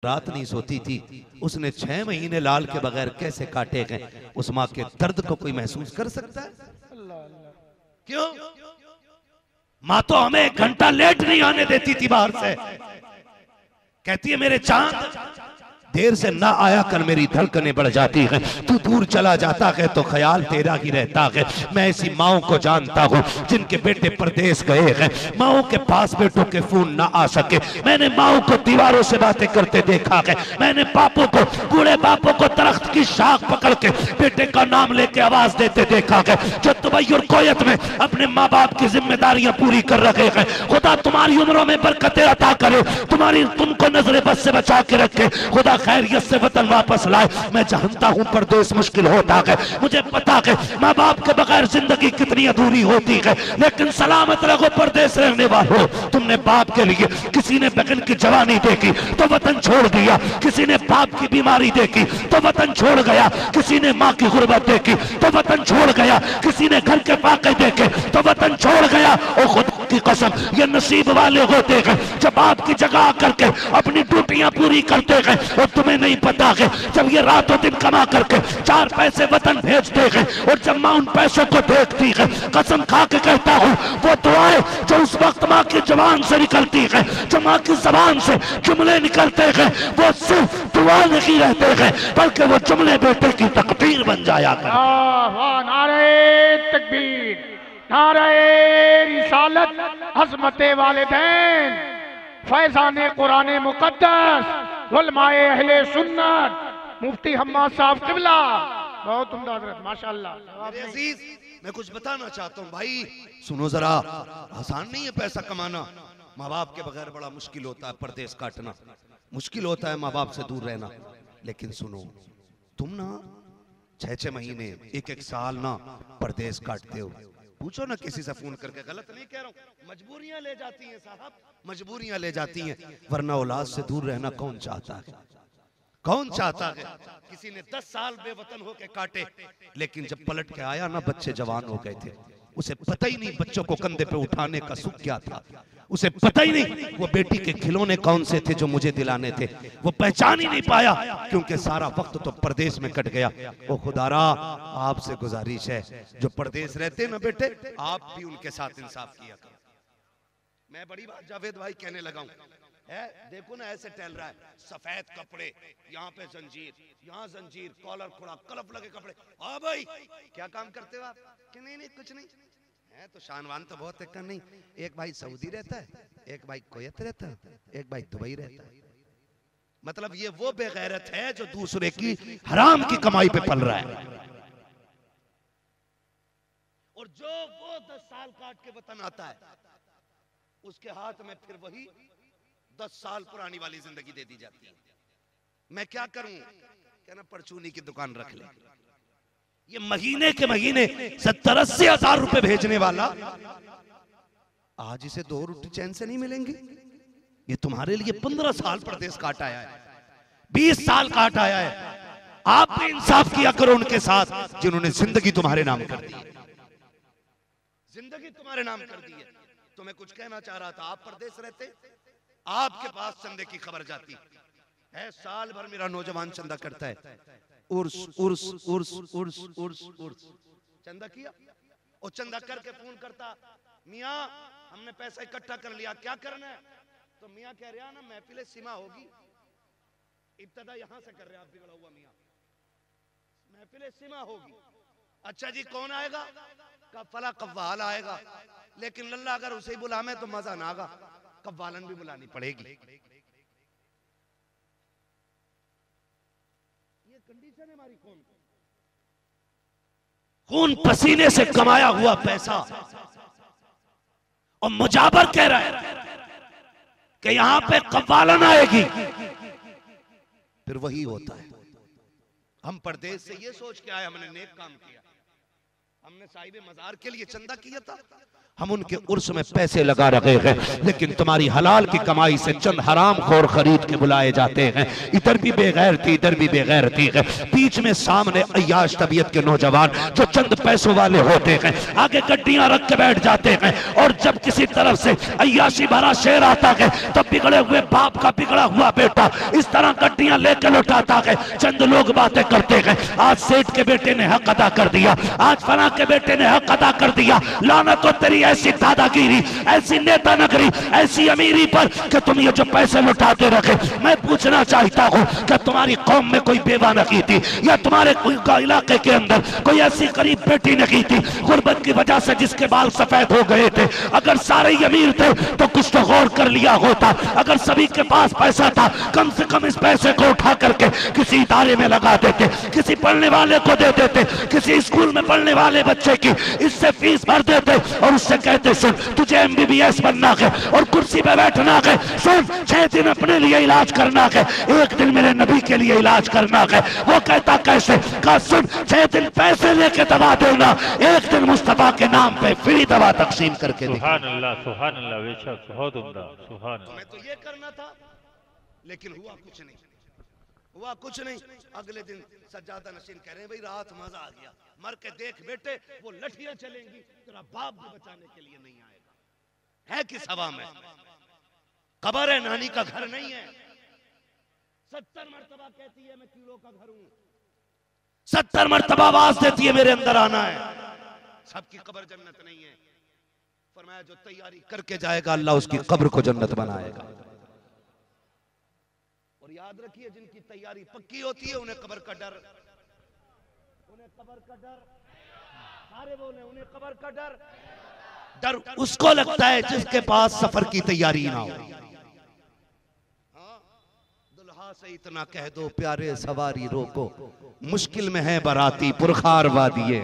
रात नहीं सोती थी। उसने 6 महीने लाल के बगैर कैसे काटे गए, उस माँ के दर्द को कोई महसूस कर सकता है? क्यों? माँ तो हमें 1 घंटा लेट नहीं आने देती थी बाहर से। कहती है मेरे चांद देर से ना आया कर, मेरी धड़कनें बढ़ जाती हैं। तू दूर चला जाता है तो ख्याल तेरा ही रहता है। मैं ऐसी माओ को जानता हूँ जिनके बेटे परदेश गए हैं, माओ के पास बेटों के फोन ना आ सके। मैंने माओ को दीवारों से बातें करते देखा है। मैंने बापों को, बूढ़े बापों को दरख्त की शाख पकड़ के बेटे का नाम लेके आवाज देते देखा है, जो दुबई और कोयत में अपने माँ बाप की जिम्मेदारियां पूरी कर रहे हैं। खुदा तुम्हारी उम्रों में बरकतें अता करे, तुमको नजरे बस से बचा के रखे। खुदा खैरियत से वतन वापस लाए। मैं जानता हूँ परदेश मुश्किल होता है, मुझे पता है माँ बाप के बगैर जिंदगी कितनी अधूरी होती है, लेकिन सलामत रहो परदेश रहने वालों। तुमने बाप के लिए, किसी ने बहन की जवानी देखी तो वतन छोड़ दिया, किसी ने बाप की बीमारी देखी तो वतन छोड़ गया, किसी ने माँ की गुर्बत देखी तो वतन छोड़ गया, किसी ने घर के फाके देखे तो वतन छोड़ गया। और खुदा की कसम, ये नसीब वाले होते हैं जब आपकी जगह करके अपनी ड्यूटियां पूरी करते हैं। और तुम्हें नहीं पता है जब ये रातों दिन कमा करके 4 पैसे वतन भेजते हैं और जब माँ उन पैसों को देखती है, कसम खा के कहता हूँ वो दुआएं जो उस वक्त माँ की जबान से निकलती है, जो माँ की जबान से जुमले निकलते हैं, वो सिर्फ दुआ नहीं रहते हैं बल्कि वो जुमले बेटे की तकदीर बन जाया करते। नारे तकबीर, नारे रिसालत, हज़मते वालिदैन, फैज़ाने कुरान मुक़द्दस, उलमाए अहले सुन्नत, मुफ्ती हम्माद साहब क़िबला। बहुत उम्दा हज़रत, माशाअल्लाह। मेरे अजीज, मैं कुछ बताना चाहता हूँ भाई, सुनो जरा। आसान नहीं है पैसा कमाना, माँ बाप के बगैर बड़ा मुश्किल होता है परदेश काटना, मुश्किल होता है माँ बाप से दूर रहना। लेकिन सुनो, तुम ना 6-6 महीने, 1-1 साल ना परदेश काटते हो। पूछो ना किसी से फोन करके, गलत नहीं कह रहा हूँ, मजबूरियां ले जाती हैं साहब, मजबूरियां ले जाती हैं, वरना औलाद से दूर रहना कौन चाहता है? कौन चाहता है? किसी ने 10 साल बेवतन होके काटे, लेकिन जब पलट के आया ना बच्चे जवान हो गए थे। उसे पता ही नहीं बच्चों को कंधे पे उठाने का सुख क्या था, उसे पता ही नहीं वो बेटी के खिलौने कौन से थे जो मुझे दिलाने थे, वो पहचान ही नहीं पाया क्योंकि सारा वक्त तो परदेश में कट गया। ओ खुदारा, आपसे गुजारिश है जो परदेश रहते ना बेटे, आप भी उनके साथ इंसाफ किया करो। मैं बड़ी बात जावेद भाई कहने लगा हूँ, देखो ना ऐसे टहल रहा है, सफेद कपड़े, यहाँ पे जंजीर, यहाँ जंजीर, कॉलर खुड़ा, कलफ लगे कपड़े। हाँ भाई, क्या काम करते हो आप? कि नहीं कुछ नहीं है, तो शानवान तो बहुत है। नहीं, एक भाई सऊदी रहता है, एक भाई कोयत रहता है, एक भाई दुबई रहता है। मतलब ये वो बेगैरत है जो दूसरे की हराम की कमाई पे पल रहा है। और जो वो 10 साल काट के वतन आता है, उसके हाथ में फिर वही 10 साल पुरानी वाली जिंदगी दे दी जाती है। मैं क्या करूं? कहना परचूनी की दुकान रख ले। ये महीने के महीने 70-80 हजार रुपए भेजने वाला आज इसे 2 रोटी चैन से नहीं मिलेंगे। ये तुम्हारे लिए 15 साल परदेश काट आया है, 20 साल काट आया है। आप भी इंसाफ किया करो उनके साथ जिन्होंने जिंदगी तुम्हारे नाम कर दी, जिंदगी तुम्हारे नाम कर दी है। तो मैं कुछ कहना चाह रहा था, आप परदेश रहते, आपके पास चंदे की खबर जाती है, साल भर मेरा नौजवान चंदा करता है, उर्स उर्स उर्स उर्स उर्स उर्स, चंदा किया और चंदा करके फोन करता, मियाँ हमने पैसा इकट्ठा कर लिया, क्या करना है? तो मियाँ कह रहा ना महफिल सिमा होगी, इब्तदा यहां से कर रहे, आप बिगड़ा हुआ मियाँ, महफिल सिमा होगी। अच्छा जी कौन आएगा? का फला कव्वाल आएगा, लेकिन लल्ला अगर उसे बुला में तो मजा ना आगा, कव्वालन भी बुलानी पड़ेगी। ये कंडीशन है हमारी। खून पसीने से कमाया हुआ पैसा, और मुजाबर कह रहा है कि यहां पे कव्वालन आएगी, फिर वही होता है। हम परदेश से ये सोच के आए हमने नेक काम किया, हमने साहिब मजार के लिए चंदा किया था, हम उनके उर्स में पैसे लगा रहे हैं, लेकिन तुम्हारी हलाल की कमाई से चंद हराम खोर खरीद के बुलाए जाते हैं। इधर भी बेगैरती, इधर भी बेगैरती है। बीच में सामने अय्याश तबीयत के नौजवान जो चंद पैसों वाले होते हैं, आगे गड्डियां रख के बैठ जाते हैं, और जब किसी तरफ से अय्याशी भरा शेर आता है तब बिगड़े हुए बाप का बिगड़ा हुआ बेटा इस तरह गड्डियां लेकर लौटाता है। चंद लोग बातें करते हैं, आज सेठ के बेटे ने हक अदा कर दिया, आज फला के बेटे ने हक अदा कर दिया। लानत हो तेरी ऐसी दादागिरी, ऐसी नेता नगरी, ऐसी अमीरी पर कि तुम ये जो पैसे लुटाते रखे। मैं पूछना चाहता हूँ कि तुम्हारी कौम में कोई बेवा नहीं थी, या तुम्हारे इलाके के अंदर कोई ऐसी गरीब बेटी नहीं थी गुर्बत की वजह से जिसके बाल सफेद हो गए थे? अगर सारे अमीर थे तो कुछ तो गौर कर लिया होता। अगर सभी के पास पैसा था, कम से कम इस पैसे को उठा करके किसी इदारे में लगा देते, किसी पढ़ने वाले को दे देते, किसी स्कूल में पढ़ने वाले बच्चे की इससे फीस भर देते, और उससे कहते सुन तुझे MBBS बनना है और कुर्सी पे बैठना है, सुन 6 दिन अपने लिए इलाज करना है, 1 दिन मेरे नबी के लिए इलाज करना है। वो कहता कैसे? कहा सुन 6 दिन पैसे लेके दवा देना, 1 दिन मुस्तफा के नाम पे फ्री दवा तकसीम करके दे। सुभान अल्लाह बेशक, बहुत उम्दा, सुभान अल्लाह। तुम्हें तो ये करना था, लेकिन हुआ कुछ नहीं, हुआ कुछ नहीं। अगले दिन सज्जादा नशीन कह रहे हैं भाई रात मजा आ गया, मर के देख बेटे वो लठियां चलेंगी, तेरा बाप भी बचाने के लिए नहीं आएगा। है किस हवा में? कब्र है, नानी का घर नहीं है। 70 मरतबा कहती है मैं कीड़ों का घर हूं, 70 मरतबा आवाज देती है मेरे अंदर आना है। सबकी कब्र जन्नत नहीं है। फरमाया जो तैयारी करके जाएगा अल्लाह उसकी कब्र को जन्नत बनाएगा। और याद रखिए जिनकी तैयारी पक्की होती है उन्हें कब्र का डर, उन्हें कब्र का डर, सारे बोले उन्हें कब्र का डर। डर उसको लगता है जिसके पास सफर की तैयारी ना हो। दुल्हा से इतना कह दो प्यारे सवारी रोको, मुश्किल में है बराती पुरखार वादिये,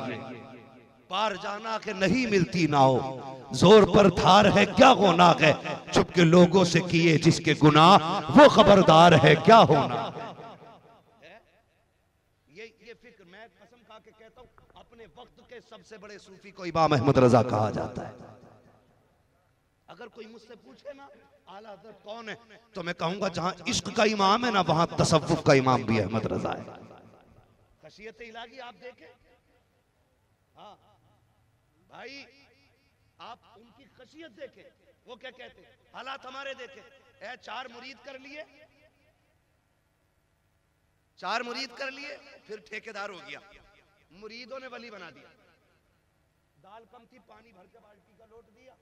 पार जाना के नहीं मिलती ना हो, जोर पर धार है क्या होना है, छुप के लोगों से किए जिसके गुनाह वो खबरदार है क्या होना। ये फिक्र मैं कसम खा के कहता हूं, अपने वक्त के सबसे बड़े सूफी को इमाम अहमद रजा कहा जाता है। अगर कोई मुझसे पूछे ना आला हज़रत कौन है, तो मैं कहूंगा जहां इश्क का इमाम है ना वहां तसव्वुफ का इमाम भी अहमद रजा है। खशियत इलाही आप देखें, हाँ भाई आप उनकी खशियत देखें, वो क्या कहते हैं, हालात हमारे देखें। 4 मुरीद कर लिए, 4 मुरीद कर लिए, फिर ठेकेदार हो गया, मुरीदों ने वली बना दिया। दाल कम थी, पानी भर के बाल्टी का लोट दिया,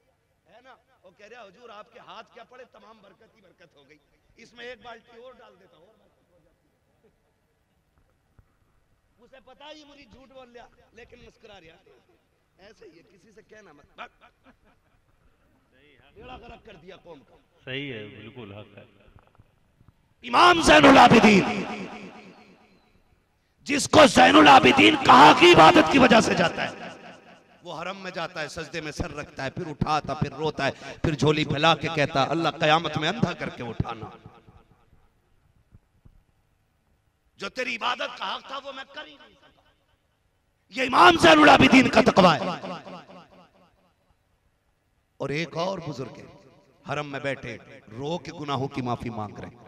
है ना। वो कह रहा हुजूर आपके हाथ क्या पड़े, तमाम बरकत ही बरकत हो गई, इसमें 1 बाल्टी और डाल देता और बरकत हो जाती है। उसे पता ही मुरीद झूठ बोल लिया, लेकिन मुस्कुरा रहा। ऐसे ही है, किसी से कहना मत, बेड़ा गर्क कर दिया कौम का। सही है, बिल्कुल हक है। इमाम ज़ैनुल आबिदीन, जिसको ज़ैनुल आबिदीन कहा की इबादत की वजह से जाता है, वो हरम में जाता है, सजदे में सर रखता है, फिर उठाता, फिर रोता है, फिर झोली फैला के कहता है अल्लाह कयामत में अंधा करके उठाना। जो तेरी इबादत का हक था वो मैं कर ही नहीं सका। ये इमाम ज़ैनुल आबिदीन का तकवा है। और एक और बुजुर्ग है, हरम में बैठे रो के गुनाहों की माफी मांग रहे हैं।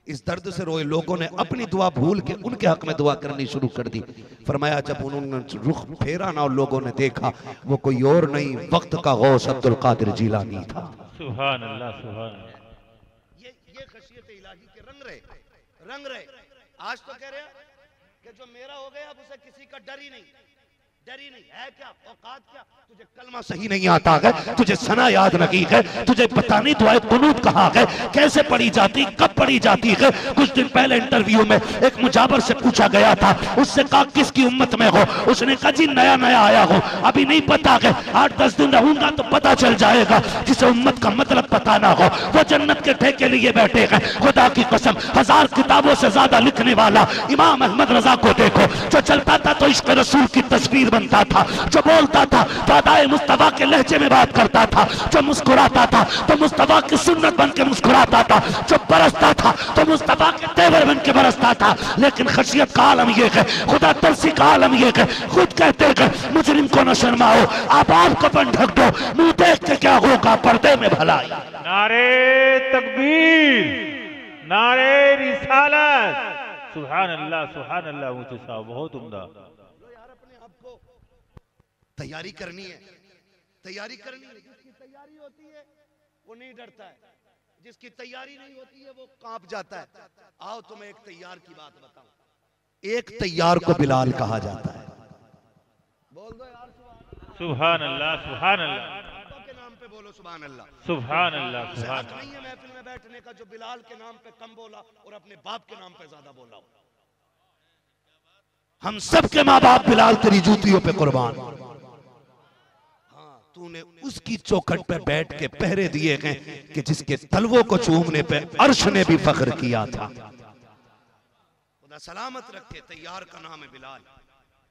इस दर्द से रोए लोगों ने अपनी दुआ भूल के उनके हक में दुआ करनी शुरू कर दी। फरमाया जब उन्होंने रुख फेरा ना और लोगों ने देखा वो कोई और नहीं, वक्त का गौस अब्दुल कादिर जीलानी था। सुभान अल्लाह, सुभान अल्लाह। ये खशियत इलाही के रंग रहे, रंग रहे। आज तो कह रहे हैं कि जो मेरा हो गया अब उसे किसी का डर ही नहीं, डर ही नहीं है। क्या औकात, क्या तुझे कलमा सही नहीं आता है, तुझे सना याद नहीं है, तुझे पता नहीं दुआए कुनूत कहाँ है, कैसे पढ़ी जाती, कब पढ़ी जाती है। कुछ दिन पहले इंटरव्यू में एक मुजाबर से पूछा गया था, उससे कहा किसकी उम्मत में हो, उसने कहा जी नया नया आया हो, अभी नहीं पता है, 8-10 दिन रहूंगा तो पता चल जाएगा। जिसे उम्मत का मतलब पता ना हो वो जन्नत के ठेके लिए बैठे हैं। खुदा की कसम 1000 किताबों से ज्यादा लिखने वाला इमाम अहमद रजा को देखो, जो चलता था तो इश्क रसूल की तस्वीर तस्वीर बनता था, जो बोलता था तो अदाए मुस्तफा के लहजे में बात करता था, जो मुस्कुराता था तो मुस्तफा की सुन्नत बन के मुस्कुराता था, जो बरसता था तो मुस्तफा के तेवर बन के बरसता था। लेकिन खशियत का आलम ये है, खुदा तरसी का आलम ये है, खुद कहते हैं मुजरिम को न शर्माओ, आप आपको पन ढक दो, मुंह देख के क्या होगा पर्दे में भलाई। नारे तकबीर, नारे रिसालत, सुभान अल्लाह मुझे साहब बहुत उम्दा। यार अपने आप को तैयारी करनी है, तैयारी करनी है। जिसकी तैयारी होती है वो नहीं डरता है, जिसकी तैयारी नहीं होती है वो कांप जाता है। आओ तुम्हें एक तैयार की बात बताऊं। एक तैयार को बिलाल कहा जाता है। बोल दो यार सुभान अल्लाह, सुभान अल्लाह के नाम पे बोलो सुभान अल्लाह, सुभान अल्लाह, सुभान हक नहीं है महफिल में बैठने का जो बिलाल के नाम पे कम बोला और अपने बाप के नाम पे ज्यादा बोला। हम सब के माँ बाप बिलाल तेरी जूतियों पे कुर्बान। हाँ, तूने उसकी चौखट पे बैठ के पहरे दिए गए कि जिसके तलवों को चूमने पे अर्श ने भी फख्र किया था। खुदा सलामत रखे। तैयार का नाम है बिलाल।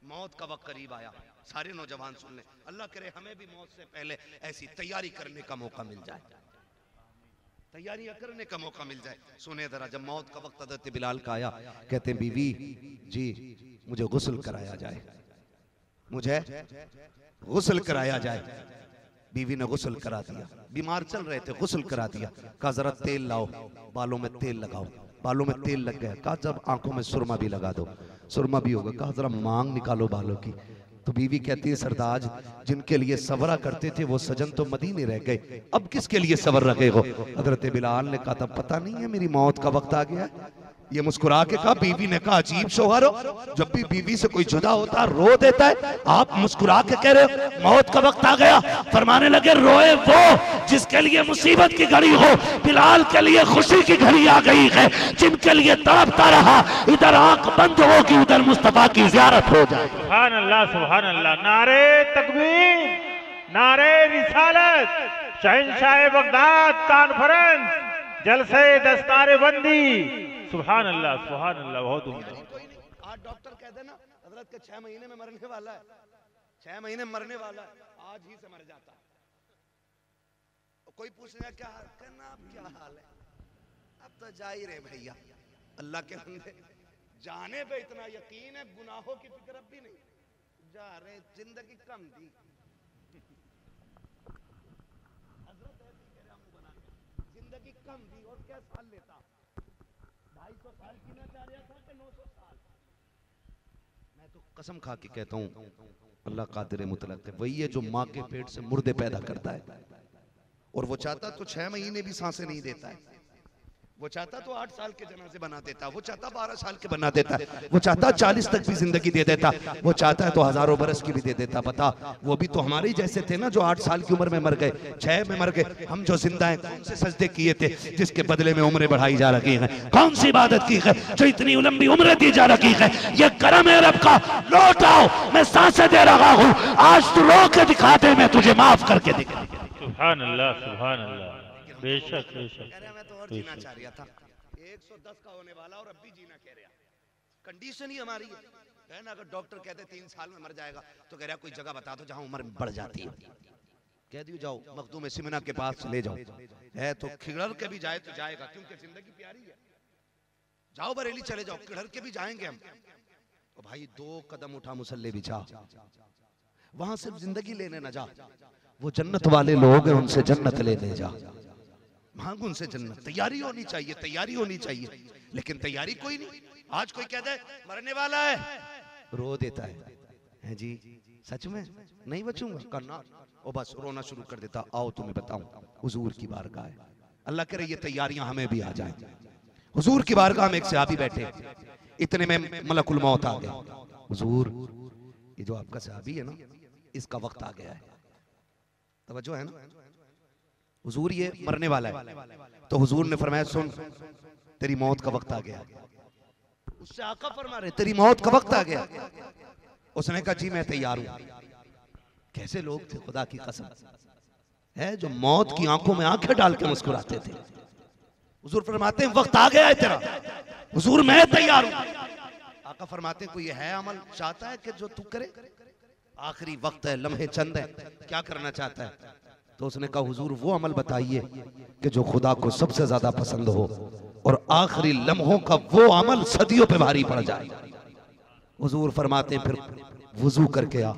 मौत का वक्त करीब आया, सारे नौजवान सुन ले, अल्लाह करे हमें भी मौत से पहले ऐसी तैयारी करने का मौका मिल जाए, तैयारी करने का मौका मिल जाए। सुने जरा, जब मौत का वक्त हज़रत बिलाल का आया, कहते हैं बीवी जी मुझे गुस्ल कराया जाए, मुझे गुस्ल कराया जाए। बीवी ने गुस्ल करा दिया, बीमार चल रहे थे, गुस्ल करा दिया। कहा जरा तेल लाओ, बालों में तेल लगाओ। बालों में तेल लग गया। कहा जब आंखों में सुरमा भी लगा दो, सुरमा भी होगा। कहा जरा मांग निकालो बालों की। तो बीवी कहती है सरदार जिनके लिए सवरा करते थे वो सजन तो मदीने रह गए, अब किसके लिए सवर रखे हो। हजरत बिलाल ने कहा था पता नहीं है मेरी मौत का वक्त आ गया। ये मुस्कुरा के कहा। बीवी ने कहा अजीब शौहर हो, जब भी बीवी से कोई जुदा होता रो देता है, आप मुस्कुरा के कह रहे हो मौत का वक्त आ गया। फरमाने लगे रोए वो जिसके लिए मुसीबत की घड़ी हो, बिलाल के लिए खुशी की घड़ी आ गई है। जिनके लिए तड़पता रहा, इधर आंख बंद होगी उधर मुस्तफा की ज़ियारत हो जाए। सुभान अल्लाह, सुभान अल्लाह। नारे तकबीर, नारे रिसालत, शहंशाह बगदाद कॉन्फ्रेंस, जलसे दस्तारे बंदी। सुभान अल्लाह, सुभान अल्लाह बहुत उम्दा। आज डॉक्टर कह देना हजरत के 6 महीने में मरने वाला है, 6 महीने में मरने वाला है, आज ही से मर जाता। कोई पूछेगा क्या हाल करना, अब क्या हाल है, अब तो जा ही रहे भैया। अल्लाह के बंदे जाने पे इतना यकीन है, गुनाहों की फिक्र अब भी नहीं, जा रहे, जिंदगी कम दी। जिंदगी कम दी और क्या साल लेता, 250 साल जीना चाह रहा था कि 900 साल। मैं तो कसम खा के कहता हूँ अल्लाह कादिर मुतलक है, वही है जो माँ के पेट से मुर्दे पैदा करता है। और वो चाहता तो 6 महीने भी सांसें नहीं देता है, वो चाहता तो 8 साल के जनाजे बना देता, वो चाहता 12 साल के बना देता, वो चाहता 40 तक भी जिंदगी दे देता, वो चाहता है तो हजारों बरस की भी दे देता। बता वो भी तो हमारे ही जैसे थे ना, जो 8 साल की उम्र में मर गए, 6 में मर गए। हम जो जिंदा हैं कौन से सजदे किए थे जिसके बदले में उम्रें बढ़ाई जा रही हैं, कौन सी इबादत की है जो इतनी लंबी उम्रें दी जा रही है। ये करम है रब का, लौट आओ, मैं सांसें दे रहा हूँ, आज तू रो के दिखा दे, मैं तुझे माफ करके दिखा। सुभान अल्लाह, सुभान अल्लाह। बेशक बेशक जीना चाह रहा था, 110 का होने वाला और अब भी जीना कह रहा। कंडीशन ही हमारी है ना। अगर डॉक्टर कहते 3 साल में मर जाएगा तो कह रहा कोई जगह बता दो जहां उम्र बढ़ जाती है। कह दियो जाओ मखदूम सिमना के पास ले जाओ, है तो खिड़र के भी जाए तो जाएगा, क्योंकि जिंदगी प्यारी है। जाओ बरेली चले जाओ, खिड़र के भी जाएंगे हम। तो भाई 2 कदम उठा मुसल्ले बिछा, वहां सिर्फ जिंदगी लेने न जा, वो जन्नत वाले लोग हैं उनसे जन्नत लेने जा, मांग उनसे जन्नत। तैयारी होनी चाहिए, तैयारी होनी चाहिए, लेकिन तैयारी कोई नहीं। आज कोई कहता है मरने वाला है, रो देता है जी सच में नहीं बचूंगा, करना और बस रोना शुरू कर देता। आओ तुम्हें बताऊं, हुजूर की बारगाह है, अल्लाह करे ये तैयारियां हमें भी आ जाए। हुजूर की बारगाह में एक सहाबी बैठे, इतने में मलकुल मौत आ गए। हुजूर ये जो आपका सहाबी है ना, इसका वक्त आ गया है, तवज्जो है ना, हुजूर ये मरने वाला है। तो हुजूर ने फरमाया सुन तेरी मौत का वक्त आ गया। उससे आका फरमा रहे तेरी मौत का वक्त आ गया। उसने कहा जी मैं तैयार हूं। कैसे लोग थे खुदा की कसम, है जो मौत की आंखों में आंखें डाल के मुस्कुराते थे। हुजूर फरमाते हैं वक्त आ गया है तेरा। हुजूर मैं तैयार हूं। आका फरमाते हैं कोई है अमल चाहता है कि जो तू करे। आखिरी वक्त है, लम्हे चंद है, क्या करना चाहता है? तो उसने कहा हुजूर वो अमल बताइए कि जो खुदा को सबसे ज्यादा पसंद हो और आखिरी लम्हों का वो अमल सदियों पे भारी पड़ जाए। हुजूर फरमाते हैं फिर वुजू करके आ,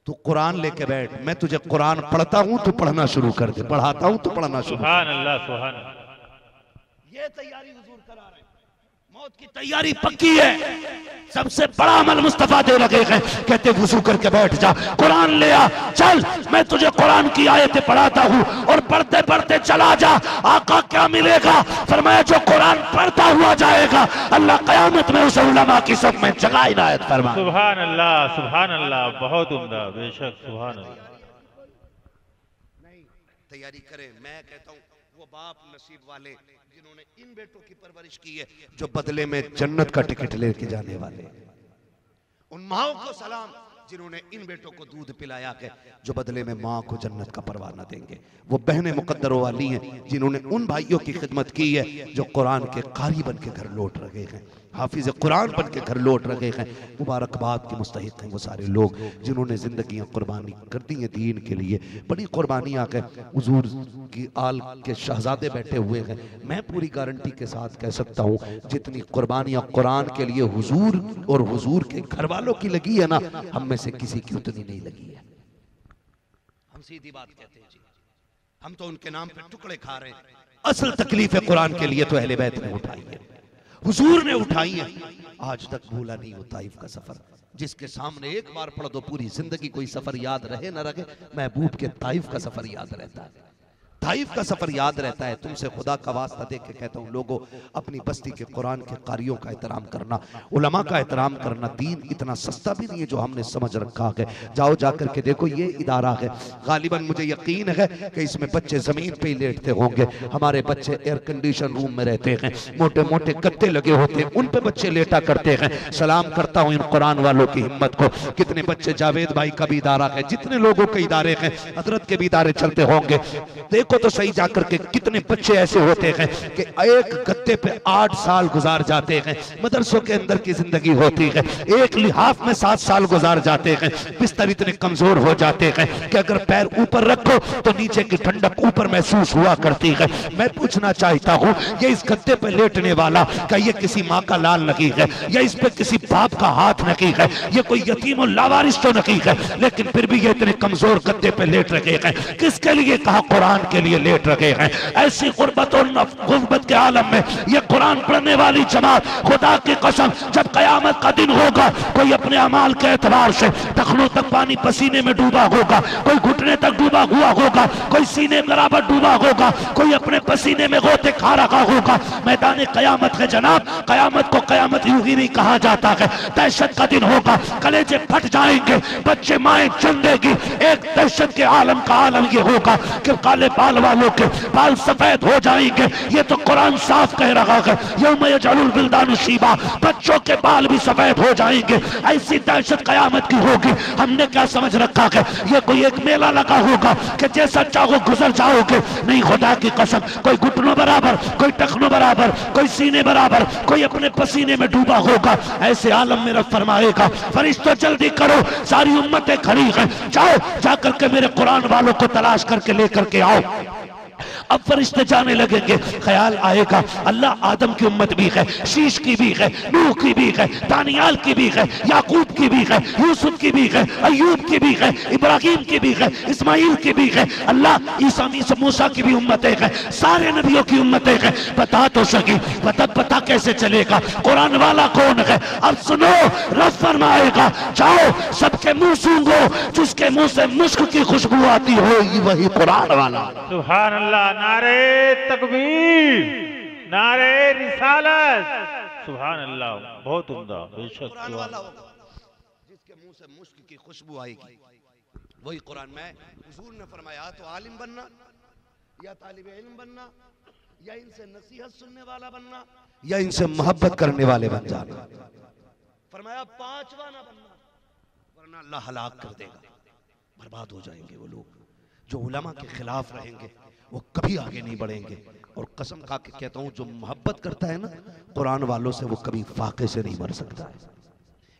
तू कुरान लेके बैठ, मैं तुझे कुरान पढ़ता हूं, तू पढ़ना शुरू कर दे, पढ़ाता हूं, तू पढ़ना शुरू। सुभान अल्लाह, सुभान अल्लाह। ये तैयारी हुजूर करा रहे हैं, मौत की तैयारी पक्की है। सबसे बड़ा अमल मुस्तफा दे लगे हैं, कहते वुजू करके बैठ जा, कुरान ले आ, चल मैं तुझे कुरान की आयतें पढ़ाता हूँ और पढ़ते पढ़ते चला जा। आका क्या मिलेगा? फरमाया जो कुरान पढ़ता हुआ जाएगा अल्लाह क़यामत में उसे उलमा की सब में जगह इनायत फरमा। सुभान अल्लाह, सुभान अल्लाह, बहुत उम्दा, बेशक सुभान अल्लाह। नहीं तैयारी करें, मैं कहता हूँ वो बाप नसीब वाले जिन्होंने इन बेटों की परवरिश की है जो बदले में जन्नत का टिकट लेके जाने वाले, उन माओ को सलाम जिन्होंने इन बेटों को दूध पिलाया है जो बदले में माँ को जन्नत का परवाना देंगे। वो बहनें मुकद्दरों वाली हैं जिन्होंने उन भाइयों की खिदमत की है जो कुरान के कारी बन के घर लौट रहे हैं, हाफिज कुरान बन के घर लौट रहे हैं। मुबारकबाद के मुस्तहिक हैं वो सारे लोग जिन्होंने जिंदगियां कुर्बानी कर दी हैं दीन के लिए। बड़ी कुर्बानियां के हुजूर की आल के शहजादे बैठे हुए हैं। मैं पूरी गारंटी के साथ कह सकता हूँ जितनी कुर्बानियां कुरान के लिए हुजूर और हुजूर के घर वालों की लगी है ना, हम में से किसी की उतनी नहीं लगी है। हम सीधी बात कहते हैं जी, हम तो उनके नाम पे टुकड़े खा रहे हैं। असल तकलीफ है कुरान के लिए तो अहले बैत ने उठाई है, हुजूर ने उठाई है। आज तक भूला नहीं वो ताइफ का सफर, जिसके सामने एक बार पढ़ दो पूरी जिंदगी कोई सफर याद रहे न रहे, महबूब के ताइफ का सफर याद रहता है, ताइफ का सफर याद रहता है। तुमसे खुदा का वास्ता दे के कहता हूँ लोगों, अपनी बस्ती के कुरान के कारियों का एहतराम करना, उलमा का एहतराम करना। दीन इतना सस्ता भी नहीं है जो हमने समझ रखा है। जाओ जाकर के देखो ये इदारा है, गालिबन मुझे यकीन है कि इसमें बच्चे जमीन पे ही लेटते होंगे। हमारे बच्चे एयर कंडीशन रूम में रहते हैं, मोटे मोटे गद्दे लगे होते हैं, उन पे बच्चे लेटा करते हैं। सलाम करता हूँ इन कुरान वालों की हिम्मत को। कितने बच्चे, जावेद भाई का भी इदारा है, जितने लोगों के इदारे हैं, हजरत के भी इदारे चलते होंगे। देखो तो सही जाकर के कितने बच्चे ऐसे होते हैं कि एक गद्दे पे 8 साल गुजार जाते हैं। मदरसों के अंदर की जिंदगी होती है, एक लिहाफ में 7 साल गुजार जाते हैं। बिस्तर इतने कमजोर हो जाते हैं कि अगर पैर ऊपर रखो तो नीचे की ठंडक ऊपर महसूस हुआ करती है। मैं पूछना चाहता हूँ ये इस गद्दे पे लेटने वाला क्या ये किसी माँ का लाल नहीं है, या इस पे किसी बाप का हाथ नहीं है, ये कोई यतीम और लावारिस तो नहीं है, लेकिन फिर भी ये इतने कमजोर गद्दे पे लेट रहे हैं। किसके लिए कहा? कुरान के लिए लेट रहे हैं। ऐसी गुर्बत और गुर्बत के आलम में ये कुरान पढ़ने वाली जमात, खुदा की कसम जब कयामत का दिन होगा कोई अपने अमाल के एतबार से टखनों तक पानी पसीने में डूबा होगा, कोई घुटने तक डूबा हुआ होगा, कोई सीने बराबर डूबा होगा, कोई अपने पसीने में गोते खा रखा होगा। मैदान कयामत है जनाब, कयामत को कयामत यूं ही नहीं कहा जाता है, दहशत का दिन होगा, कलेजे फट जाएंगे, बच्चे माएं चुन देगी। एक दहशत के आलम का आलम ये होगा कि काले बाल वालों के बाल सफेद हो जाएंगे। ये तो कुरान साफ कह रहा है, यौम यजअलुल विल्दानु शीबा, बच्चों के बाल भी सफेद हो जाएंगे। ऐसी दहशत कयामत की होगी। हमने क्या समझ रखा है ये कोई एक मेला लगा होगा कि जैसा चाहो गुजर जाओगे? नहीं, खुदा की कसम कोई घुटनों बराबर, कोई टखनों बराबर, कोई सीने बराबर, कोई अपने पसीने में डूबा होगा। ऐसे आलम में रब फरमाएगा फरिश्तों जल्दी करो, सारी उम्मतें खड़ी हैं, जाओ जाकर के मेरे कुरान वालों को तलाश करके लेकर के आओ। अब फरिश्ते जाने लगेंगे, ख्याल आएगा अल्लाह आदम की उम्मत भी है, शीश की भी है, नूह की भी है, दानियाल की भी है, याकूब की भी है, यूसुफ की भी है, अय्यूब की भी है, इब्राहिम की भी है, इस्माइल की भी है। अल्लाह ईसा मूसा की भी उम्मतें हैं, सारे नबियों की उम्मतें हैं। बता तो सकी, पता कैसे चलेगा कुरान वाला कौन है? अब सुनो, रब फरमाएगा जाओ सबके मुंह सूंघो, जिसके मुंह से मुश्क की खुशबू आती होगी वही कुरान वाला। सुभान अल्लाह, नारे तकबीर, नारे रिसालत, सुभान अल्लाह, बहुत उम्दा, बेशक कुरान वाला होगा जिसके मुंह से मुश्क की खुशबू आएगी वही कुरान। में हुजूर ने फरमाया तो आलिम बनना, या तालिब इल्म बनना, या इनसे नसीहत सुनने वाला बनना, या इनसे मोहब्बत करने वाले बन जाना। फरमाया 5वां ना बनना, वरना अल्लाह हलाक कर देगा, बर्बाद हो जाएंगे वो लोग। जो उलमा के खिलाफ रहेंगे वो कभी आगे नहीं बढ़ेंगे। और कसम खा के कहता हूं जो मोहब्बत करता है ना कुरान वालों से, वो कभी फाके से नहीं मर सकता है।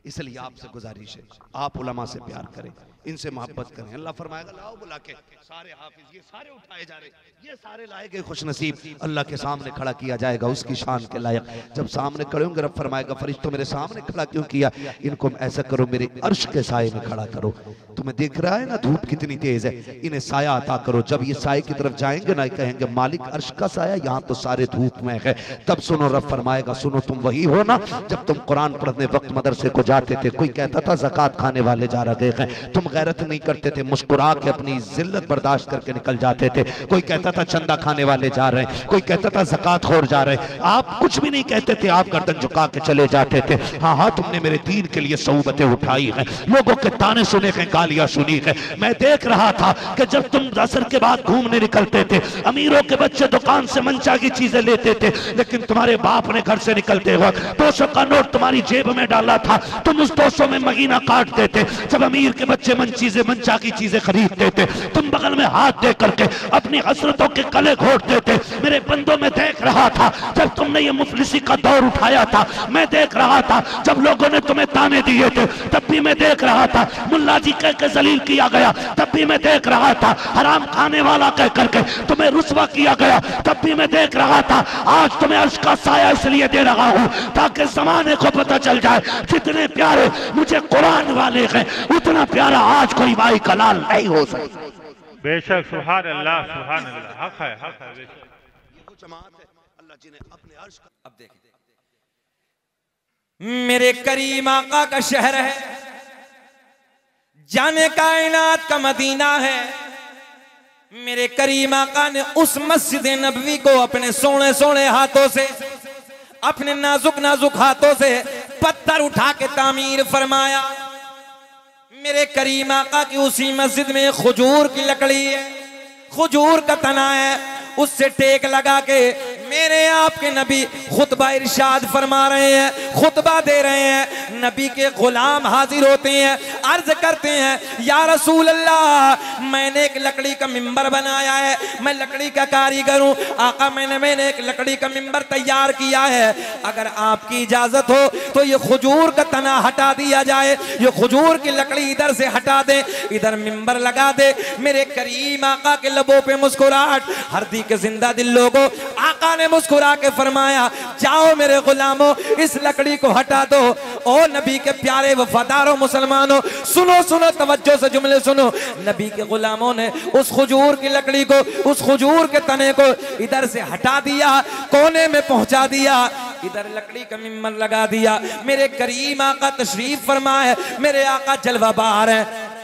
इसलिए आपसे गुजारिश है, आप उलमा से प्यार करें, इनसे मोहब्बत करें। अल्लाह फरमाएगा लाओ बुला के सारे हाफिज, ये सारे उठाए जा रहे, ये सारे लाए गए खुश नसीब, अल्लाह के सामने खड़ा किया जाएगा उसकी शान के लायक। जब सामने खड़े होंगे रब फरमाएगा फरिश्तों मेरे सामने खड़ा क्यों किया? इनको ऐसा करो मेरे अर्श के साए में खड़ा करो। तुम्हें देख रहा है ना धूप कितनी तेज है, इन्हें साया अता करो। जब ये साए की तरफ जाएंगे ना कहेंगे मालिक अर्श का साया, यहाँ तो सारे धूप में है। तब सुनो रब फरमाएगा सुनो तुम वही हो ना जब तुम कुरान पढ़ने वक्त मदरसे को जाते थे, कोई कहता था ज़कात खाने वाले जा रहे हैं, तुम गैरत नहीं करते थे, मुस्कुरा के अपनी जिल्लत बर्दाश्त करके निकल जाते थे। कोई कहता था चंदा खाने वाले जा रहे हैं, कोई कहता था ज़कात खोर जा रहे हैं, आप कुछ भी नहीं कहते थे, आप गर्दन झुका के चले जाते थे। हाँ हाँ तुमने मेरे दीन के लिए सऊबतें उठाई हैं, लोगों के ताने सुने हैं, गालियां सुनी है। मैं देख रहा था कि जब तुम असर के बाद घूमने निकलते थे, अमीरों के बच्चे दुकान से मनचा की चीजें लेते थे, लेकिन तुम्हारे बाप ने घर से निकलते वक्त 200 का नोट तुम्हारी जेब में डाला था, तुम उस 200 में महीना काटते थे। जब अमीर के बच्चे मनचा की चीजें खरीदते थे, तुम बगल में हाथ दे करके अपनी हसरतों के गले घोटते थे। मेरे बंदों में देख रहा था जब तुमने ये मुफलिसी का दौर उठाया था, मैं देख रहा था जब लोगों ने तुम्हें ताने दिए थे, तब भी मैं देख रहा था मुल्ला जी कह के जलील किया गया, तब भी मैं देख रहा था हराम खाने वाला कह करके तुम्हें रुस्वा किया गया, तब भी मैं देख रहा था। आज तुम्हें अर्श का साया इसलिए दे रहा हूं ताकि जमाने को पता चल जाए जितने प्यारे मुझे कुरान वाले हैं उतना प्यारा आज कोई भाई कलाल नहीं हो सकता। बेशक सुभान अल्लाह सुभान अल्लाह, हक है हक है। ये वो जमात है अल्लाह जी ने अपने अर्श का। अब देखिए मेरे करीम आका का शहर है, जाने कायनात का मदीना है। मेरे करीम आका ने उस मस्जिद नबवी को अपने सोने सोने हाथों से, अपने नाजुक नाजुक हाथों से पत्थर उठा के तामीर फरमाया। मेरे करीम आका की उसी मस्जिद में खजूर की लकड़ी है, खजूर का तना है, उससे टेक लगा के मेरे आपके नबी खुतबा इरशाद फरमा रहे हैं, खुतबा दे रहे हैं। नबी के गुलाम हाजिर होते हैं, अर्ज करते हैं या रसूल अल्लाह मैंने एक लकड़ी का मिंबर बनाया है, मैं लकड़ी का कारीगर हूँ। आका मैंने एक लकड़ी का मिंबर तैयार किया है, अगर आपकी इजाजत हो तो ये खजूर का तना हटा दिया जाए, ये खजूर की लकड़ी इधर से हटा दे, इधर मिंबर लगा दे। मेरे करीम आका के लबों पे मुस्कुराहट, हरदी के जिंदा दिल लोगों, आका ने मुस्कुरा के फरमाया जाओ मेरे गुलामों इस लकड़ी को हटा दो। ओ नबी के प्यारे वफादारों मुसलमानों सुनो सुनो तवज्जो से जुमले सुनो। नबी के गुलामों ने उस खजूर की लकड़ी को, उस खजूर के तने को इधर से हटा दिया, कोने में पहुंचा दिया, इधर लकड़ी का मिंबर लगा दिया। मेरे करीम आका तशरीफ फरमा है, मेरे आका जलवा बहार है।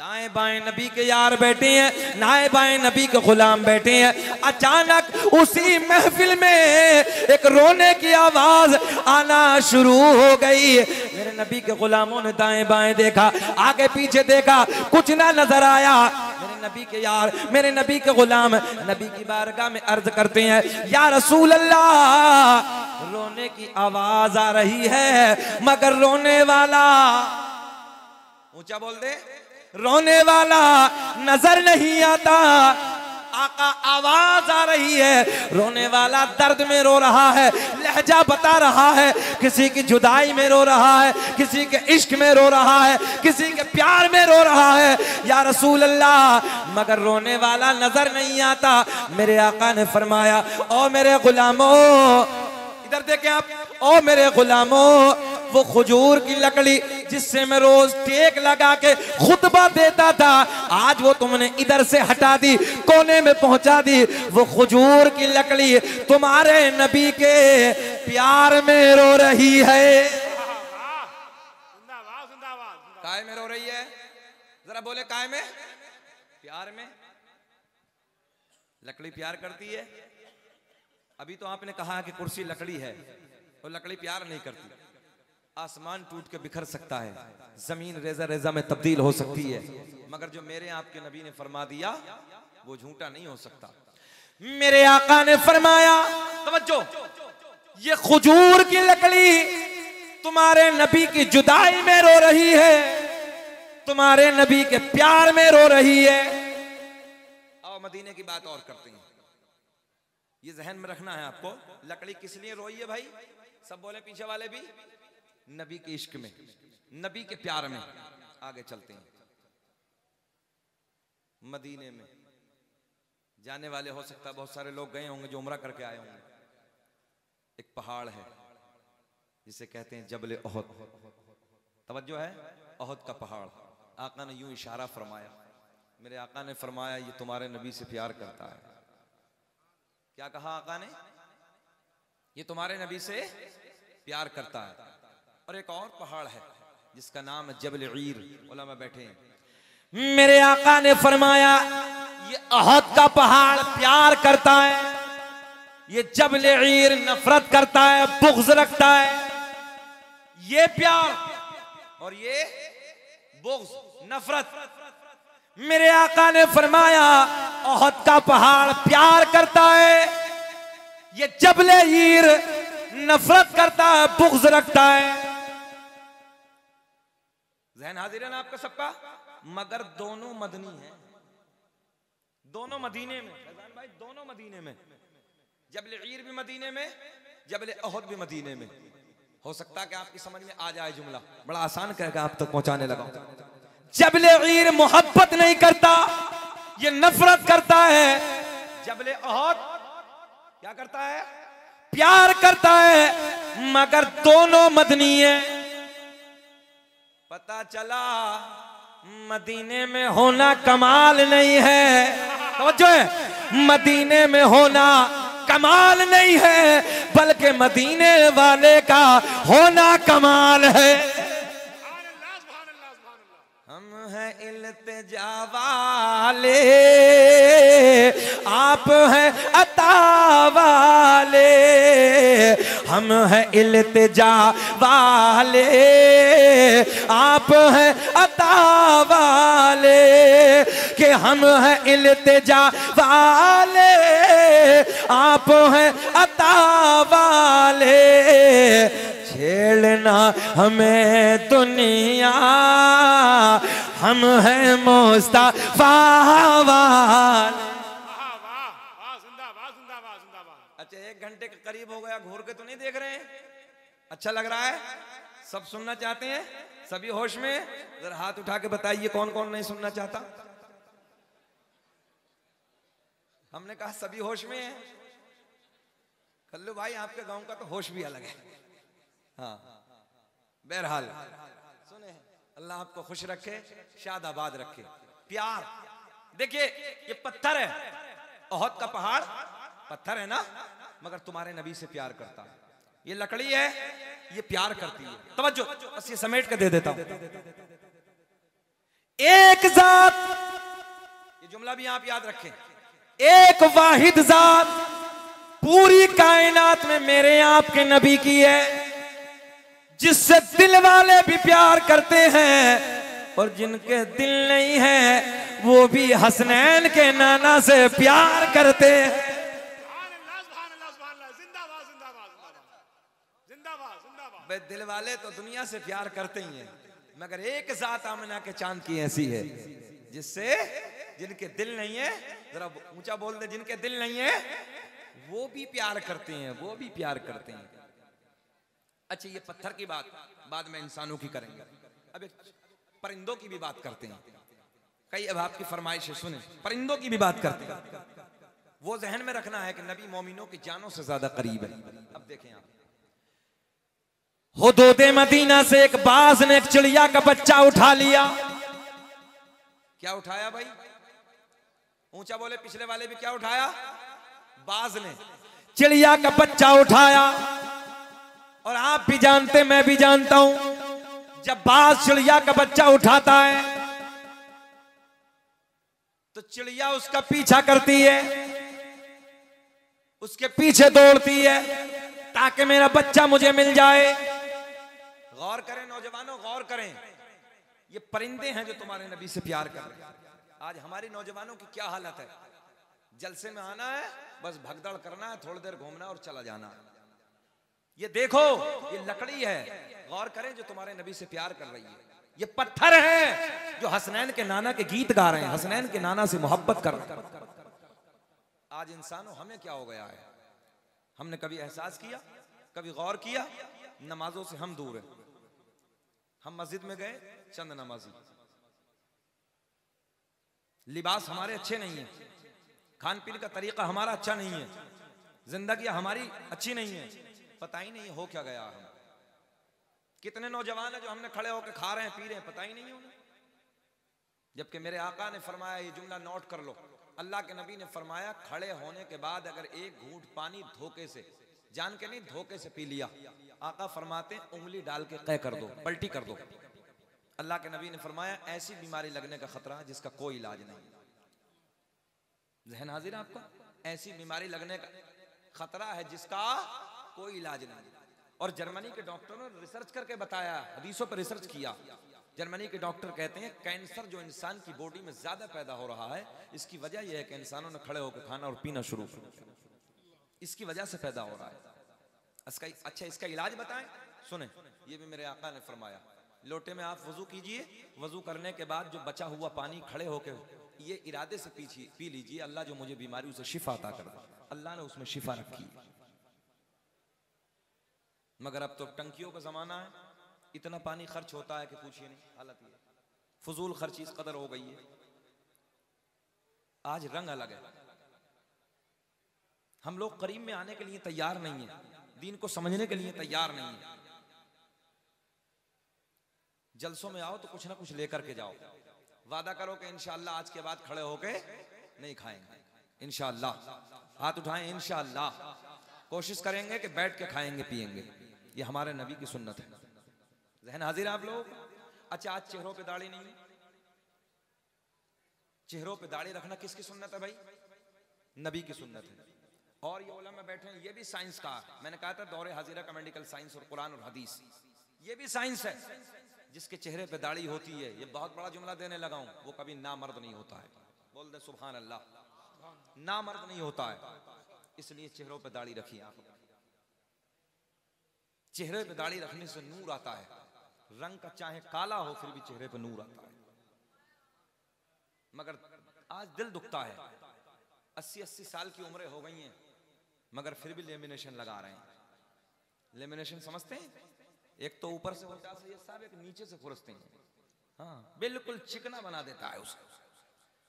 दाएं बाएं नबी के यार बैठे हैं, दाएं बाएं नबी के गुलाम बैठे हैं। अचानक उसी महफिल में एक रोने की आवाज आना शुरू हो गई। मेरे नबी के गुलामों ने दाएं बाएं देखा, आगे पीछे देखा, कुछ ना नजर आया। मेरे नबी के यार, मेरे नबी के गुलाम नबी की बारगाह में अर्ज करते हैं या रसूल अल्लाह रोने की आवाज आ रही है मगर रोने वाला, ऊंचा बोल दे, रोने वाला नजर नहीं आता। आका आवाज आ रही है, रोने वाला दर्द में रो रहा है, लहजा बता रहा है, किसी की जुदाई में रो रहा है, किसी के इश्क में रो रहा है, किसी के प्यार में रो रहा है या रसूल अल्लाह मगर रोने वाला नजर नहीं आता। मेरे आका ने फरमाया ओ मेरे गुलामों, इधर देखें आप, ओ मेरे गुलामों वो खजूर की लकड़ी जिससे मैं रोज टेक लगा के खुतबा देता था, आज वो तुमने इधर से हटा दी, कोने में पहुंचा दी। वो खजूर की लकड़ी तुम्हारे नबी के प्यार में रो रही है। काय में रो रही है? जरा बोले काय में? प्यार में। लकड़ी प्यार करती है। अभी तो आपने कहा कि कुर्सी लकड़ी है, वो लकड़ी प्यार नहीं करती। आसमान टूट के बिखर सकता है, जमीन रेजा रेजा में तब्दील हो सकती है, मगर जो मेरे आपके नबी ने फरमा दिया वो झूठा नहीं हो सकता। मेरे आका ने फरमाया तवज्जो, ये खजूर की लकड़ी तुम्हारे नबी की जुदाई में रो रही है, तुम्हारे नबी के प्यार में रो रही है। आओ मदीने की बात और करते हैं, ये जहन में रखना है आपको। लकड़ी किस लिए रोई है भाई? सब बोले पीछे वाले भी, नबी के इश्क में, नबी के प्यार में। आगे चलते हैं। मदीने में जाने वाले हो सकता है बहुत सारे लोग गए होंगे जो उम्रा करके आए होंगे। एक पहाड़ है जिसे कहते हैं जबल ओहद। तवज्जो है, ओहद का पहाड़। आका ने यूं इशारा फरमाया, मेरे आका ने फरमाया ये तुम्हारे नबी से प्यार करता है। क्या कहा आका ने? ये तुम्हारे नबी से प्यार करता है। और एक और पहाड़ है जिसका नाम है जबल ईर। उलमा बैठे हैं। मेरे आका ने फरमाया ये ओहद का पहाड़ प्यार करता है, ये जबल ईर नफरत करता है, बुग़्ज़ रखता है। ये प्यार और ये बुग़्ज़, नफरत। मेरे आका ने फरमाया ओहद का पहाड़ प्यार करता है, ये जबल ईर नफरत करता है, बुग़्ज़ रखता है। ज़हन हाजिर है ना आपका सबका? मगर दोनों मदनी हैं, दोनों मदीने में। भाई दोनों मदीने में, जबल ईर भी मदीने में, जबल ओहद भी मदीने में। हो सकता है कि आपकी समझ में आ जाए जुमला, बड़ा आसान करके आप तक पहुंचाने लगा। जबल ईर मोहब्बत नहीं करता, ये नफरत करता है। जबल ओहद क्या करता है? प्यार करता है। मगर दोनों मदनी है। पता चला मदीने में होना कमाल नहीं है। समझो है, मदीने में होना कमाल नहीं है, बल्कि मदीने वाले का होना कमाल है। हम हैं इल्तिजा वाले, आप हैं अता वाले। हम हैं इल्तिजा वाले, आप हैं अता वाले। कि हम हैं इल्तिजा वाले, आप हैं अता वाले। छेड़ना हमें दुनिया, हम हैं मुस्तफा वाले। अच्छा, 1 घंटे के करीब हो गया, घूर के तो नहीं देख रहे हैं? अच्छा लग रहा है? सब सुनना चाहते हैं? सभी होश में? जरा हाथ उठा के बताइए कौन कौन नहीं सुनना चाहता। हमने कहा सभी होश में है। कल्लू भाई आपके गांव का तो होश भी अलग है। हाँ, बहरहाल सुने, अल्लाह आपको खुश रखे, शाद आबाद रखे। प्यार देखिए, ये पत्थर है, ओहद का पहाड़ पत्थर है ना, मगर तुम्हारे नबी से प्यार करता है। ये लकड़ी है, ये प्यार करती है। तवज्जो, बस ये समेट के दे देता हूं। एक जात, ये जुमला भी आप याद रखें, एक वाहिद जात पूरी कायनात में मेरे आपके नबी की है, जिससे दिल वाले भी प्यार करते हैं और जिनके दिल नहीं है वो भी हसनैन के नाना से प्यार करते हैं। दिल वाले तो दुनिया से प्यार करते ही हैं, मगर एक जात आमिना के चांद की ऐसी है जिससे जिनके दिल नहीं है, जरा ऊंचा बोल दे, जिनके दिल नहीं है वो भी प्यार करते हैं, वो भी प्यार करते हैं। अच्छा, ये पत्थर की बात बाद में इंसानों की करेंगे। अब एक परिंदों की भी बात करते हैं। कई अब आपकी फरमाइश है, सुने, परिंदों की भी बात करते हैं। वो जहन में रखना है कि नबी मोमिनों की जानों से ज्यादा करीब है। अब देखें आप, हुदूदे मदीना से एक बाज ने एक चिड़िया का बच्चा उठा लिया। क्या उठाया भाई? ऊंचा बोले, पिछले वाले भी क्या उठाया? बाज ने चिड़िया का बच्चा उठाया। और आप भी जानते, मैं भी जानता हूं, जब बाज चिड़िया का बच्चा उठाता है तो चिड़िया उसका पीछा करती है, उसके पीछे दौड़ती है ताकि मेरा बच्चा मुझे मिल जाए। गौर करें नौजवानों, गौर करें, ये परिंदे हैं जो तुम्हारे नबी से प्यार कर रहे हैं। आज हमारी नौजवानों की क्या हालत है? जलसे में आना है, बस भगदड़ करना है, थोड़ी देर घूमना और चला जाना है। ये देखो, ये लकड़ी है, गौर करें, जो तुम्हारे नबी से प्यार कर रही है। ये पत्थर है जो हसनैन के नाना के गीत गा रहे हैं, हसनैन के नाना से मोहब्बत कर रहे हैं। आज इंसानों हमें क्या हो गया है? हमने कभी एहसास किया, कभी गौर किया? नमाजों से हम दूर हैं, हम मस्जिद में गए, चंद नमाजी, लिबास हमारे अच्छे नहीं है, खान पीन का तरीका हमारा अच्छा नहीं है, जिंदगी हमारी अच्छी नहीं है, पता ही नहीं हो क्या गया हम। कितने नौजवान है जो हमने खड़े होकर खा रहे हैं, पी रहे हैं, पता ही नहीं उन्हें। जबकि मेरे आका ने फरमाया, ये जुमला नोट कर लो, अल्लाह के नबी ने फरमाया, खड़े होने के बाद अगर एक घूंट पानी धोखे से, जान के नहीं धोखे से पी लिया, आका फरमाते उंगली डाल के कै कर दो, पलटी कर दो। अल्लाह के नबी ने फरमाया ऐसी बीमारी लगने का खतरा जिसका कोई इलाज नहीं। ज़हन हाजिर आपका, ऐसी बीमारी लगने का खतरा है जिसका कोई इलाज नहीं। और जर्मनी के डॉक्टरों ने रिसर्च करके बताया, हदीसों पर रिसर्च किया। जर्मनी के डॉक्टर कहते हैं कैंसर जो इंसान की बॉडी में ज्यादा पैदा हो रहा है, इसकी वजह यह है कि इंसानों ने खड़े होकर खाना और पीना शुरू कर दिया, इसकी वजह से पैदा हो रहा है। अच्छा इसका इलाज बताएं, सुने, ये भी मेरे आका ने फरमाया, लोटे में आप वजू कीजिए, वजू करने के बाद जो बचा हुआ पानी खड़े होकर ये इरादे से पी लीजिए, अल्लाह जो मुझे बीमारी उसे शिफा अता कर दे। अल्लाह ने उसमें शिफा रखी। मगर अब तो टंकियों का जमाना है, इतना पानी खर्च होता है कि पूछिए नहीं, हालत ये फजूल खर्ची इस कदर हो गई है। आज रंग अलग है, हम लोग करीब में आने के लिए तैयार नहीं है, दीन को समझने के लिए तैयार नहीं है। जलसों में आओ तो कुछ ना कुछ लेकर के जाओ, वादा करो कि इंशाअल्लाह आज के बाद खड़े होके नहीं खाएंगे, इंशाअल्लाह हाथ उठाएं, इंशाअल्लाह कोशिश करेंगे कि बैठ के खाएंगे पिएंगे, ये हमारे नबी की सुन्नत है। ज़हन हाजिर आप लोग। अच्छा आज चेहरों पे दाढ़ी नहीं, चेहरों पे दाढ़ी रखना किसकी सुन्नत है भाई? नबी की सुन्नत है। और ये उलमा बैठे हैं, ये भी साइंस का, मैंने कहा था दौरे हाजिरा का मेडिकल साइंस और कुरान और हदीस, ये भी साइंस है। जिसके चेहरे पे दाढ़ी होती है, ये बहुत बड़ा जुमला देने लगा हूं, वो कभी नामर्द नहीं होता है। बोल दे सुभान अल्लाह, नामर्द नहीं होता है। इसलिए चेहरों पे दाढ़ी रखिए आप। चेहरे पे दाढ़ी रखने से नूर आता है, रंग का चाहे काला हो फिर भी चेहरे पे नूर आता है। मगर आज दिल दुखता है, 80-80 साल की उम्रें हो गई हैं मगर फिर भी लेमिनेशन लगा रहे हैं। लेमिनेशन समझते हैं? एक तो ऊपर से होता है साहब, एक नीचे से खुरसते हैं, हाँ बिल्कुल चिकना बना देता है उसे।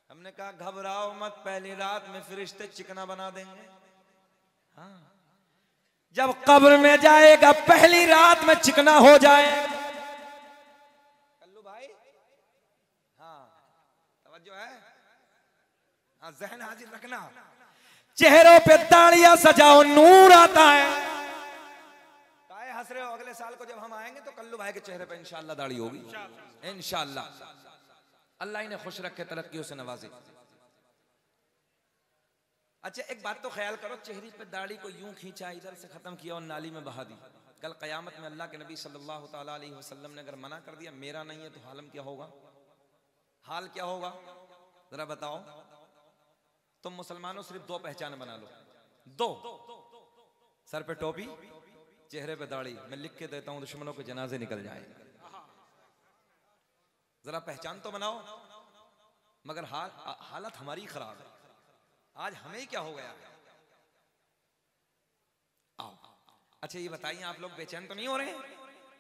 हमने कहा घबराओ मत, पहली रात में फरिश्ते चिकना बना देंगे। हाँ जब कब्र में जाएगा पहली रात में चिकना हो जाए। कल्लू भाई, हाँ तवज्जो है, हाँ ज़हन हाजिर रखना। चेहरों पे दाढ़ियां सजाओ, नूर आता है। काहे हंस रहे हो? अगले साल को जब हम आएंगे तो कल्लू भाई के चेहरे पे इंशाअल्लाह दाढ़ी होगी, इंशाअल्लाह। अल्लाह इन्हें खुश रखे, तरक्कियों से नवाजे। अच्छा एक बात तो ख्याल करो, चेहरे पे दाढ़ी को यूं खींचा, इधर से खत्म किया और नाली में बहा दी। कल कयामत में अल्लाह के नबी सल्लल्लाहु ताला अलैहि वसल्लम ने अगर मना कर दिया मेरा नहीं है तो हालम क्या होगा? हाल क्या होगा जरा बताओ। तुम मुसलमानों सिर्फ दो पहचान बना लो, दो, सर पे टोपी, चेहरे पे दाढ़ी। मैं लिख के देता हूं, दुश्मनों के जनाजे निकल जाएंगे। जरा पहचान तो बनाओ। मगर हालत हमारी खराब है। आज हमें क्या हो गया? आओ अच्छा ये बताइए, आप लोग बेचैन तो नहीं हो रहे हैं?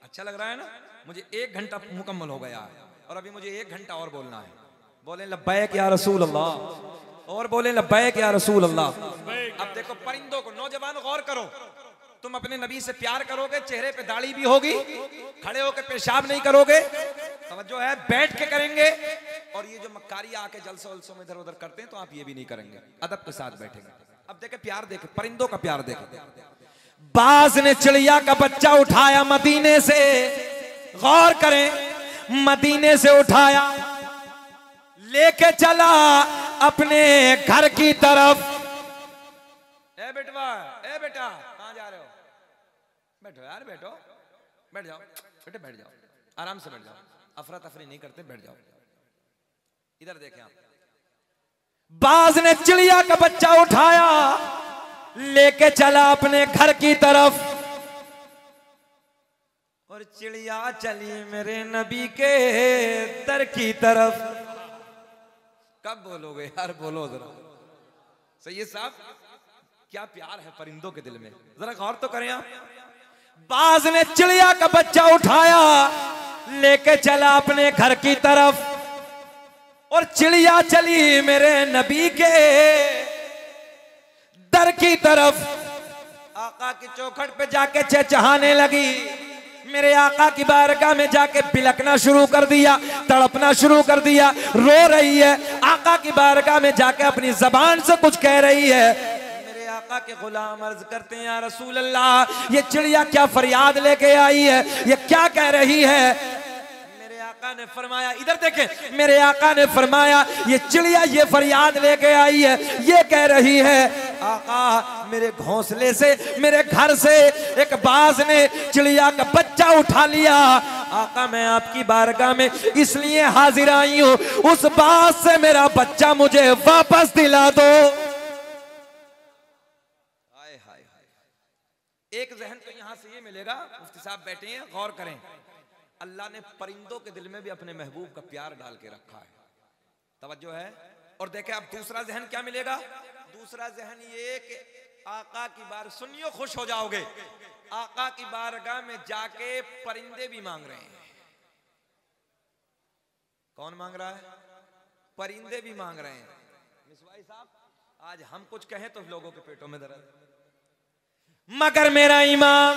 अच्छा लग रहा है ना? मुझे 1 घंटा मुकम्मल हो गया है और अभी मुझे 1 घंटा और बोलना है। बोले लब्बैक या रसूल अल्लाह, और बोले लब्बैक या रसूल अल्लाह। अब देखो परिंदों को, नौजवान गौर करो, तुम अपने नबी से प्यार करोगे, चेहरे पे दाढ़ी भी होगी, खड़े होकर पेशाब नहीं करोगे, तवज्जो है, बैठ के करेंगे। और ये जो मक्कारी आके जलसों वलसों में इधर उधर करते हैं तो आप ये भी नहीं करेंगे, अदब के साथ बैठेंगे। अब देखे प्यार, देखे परिंदों का प्यार देखे। बाज ने चिड़िया का बच्चा उठाया मदीने से, गौर करें, मदीने से उठाया, लेके चला अपने घर की तरफ। ए बेटवा, ए बेटा कहां जा रहे हो? बैठो यार, बैठो, बैठ जाओ बेटे, बैठ जाओ, आराम से बैठ जाओ, अफरा तफरी नहीं करते, बैठ जाओ। इधर देखें आप, बाज ने चिड़िया का बच्चा उठाया, लेके चला अपने घर की तरफ, और चिड़िया चली मेरे नबी के दर की तरफ। कब बोलोगे यार? बोलो जरा। सही साहब, क्या प्यार है परिंदों के दिल में, जरा गौर तो करें आप। बाज ने चिड़िया का बच्चा उठाया, लेके चला अपने घर की तरफ और चिड़िया चली मेरे नबी के दर की तरफ। आका की चौखट पे जाके चहचहाने लगी, मेरे आका की बारगाह में जाके बिलकना शुरू कर दिया, तड़पना शुरू कर दिया, रो रही है। आका की बारगाह में जाके अपनी जबान से कुछ कह रही है। मेरे आका के गुलाम अर्ज करते हैं, या रसूल अल्लाह, ये चिड़िया क्या फरियाद लेके आई है, ये क्या कह रही है? मेरे आका ने फरमाया, इधर देखें, मेरे आका ने फरमाया ये चिड़िया ये फरियाद लेके आई है, ये कह रही है आका मेरे घोंसले से, मेरे घर से एक बाज ने चिड़िया का बच्चा उठा लिया। आका मैं आपकी बारगाह में इसलिए हाजिर आई हूं, उस बाज से मेरा बच्चा मुझे वापस दिला दो। हाय हाय हाय। एक जहन तो यहां से ये मिलेगा, मुफ्ती साहब बैठे हैं, गौर करें, अल्लाह ने परिंदों के दिल में भी अपने महबूब का प्यार डाल के रखा है, तवज्जो है। और देखें अब दूसरा जहन क्या मिलेगा, दूसरा जहन ये कि आका की बार सुनियो खुश हो जाओगे, आका की बारगाह में जाके परिंदे भी मांग रहे हैं। कौन मांग रहा है? परिंदे भी मांग रहे हैं। मिसवाई साहब, आज हम कुछ कहें तो लोगों के पेटों में दर्द, मगर मेरा इमाम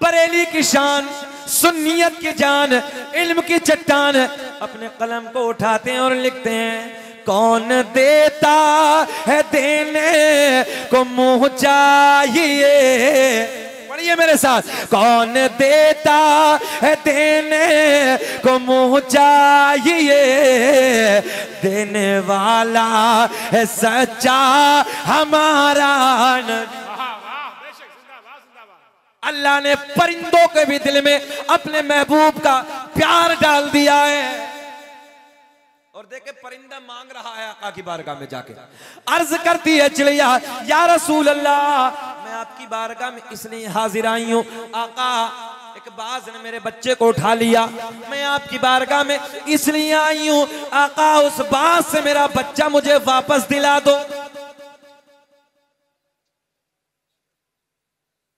बरेली की शान, सुन्नियत की जान, इल्म की चट्टान, अपने कलम को उठाते हैं और लिखते हैं, कौन देता है देने को मुंह चाहिए। पढ़िए मेरे साथ, कौन देता है देने को मुंह चाहिए, देने वाला है सच्चा हमारा नबी। अल्लाह ने परिंदों के भी दिल में अपने महबूब का प्यार डाल दिया है। और देखे परिंदा मांग रहा है आका की बारगाह में जाके, अर्ज करती है चिड़िया, या रसूल अल्लाह मैं आपकी बारगाह में इसलिए हाजिर आई हूं, आका एक बाज ने मेरे बच्चे को उठा लिया, मैं आपकी बारगाह में इसलिए आई हूं, आका उस बाज से मेरा बच्चा मुझे वापस दिला दो।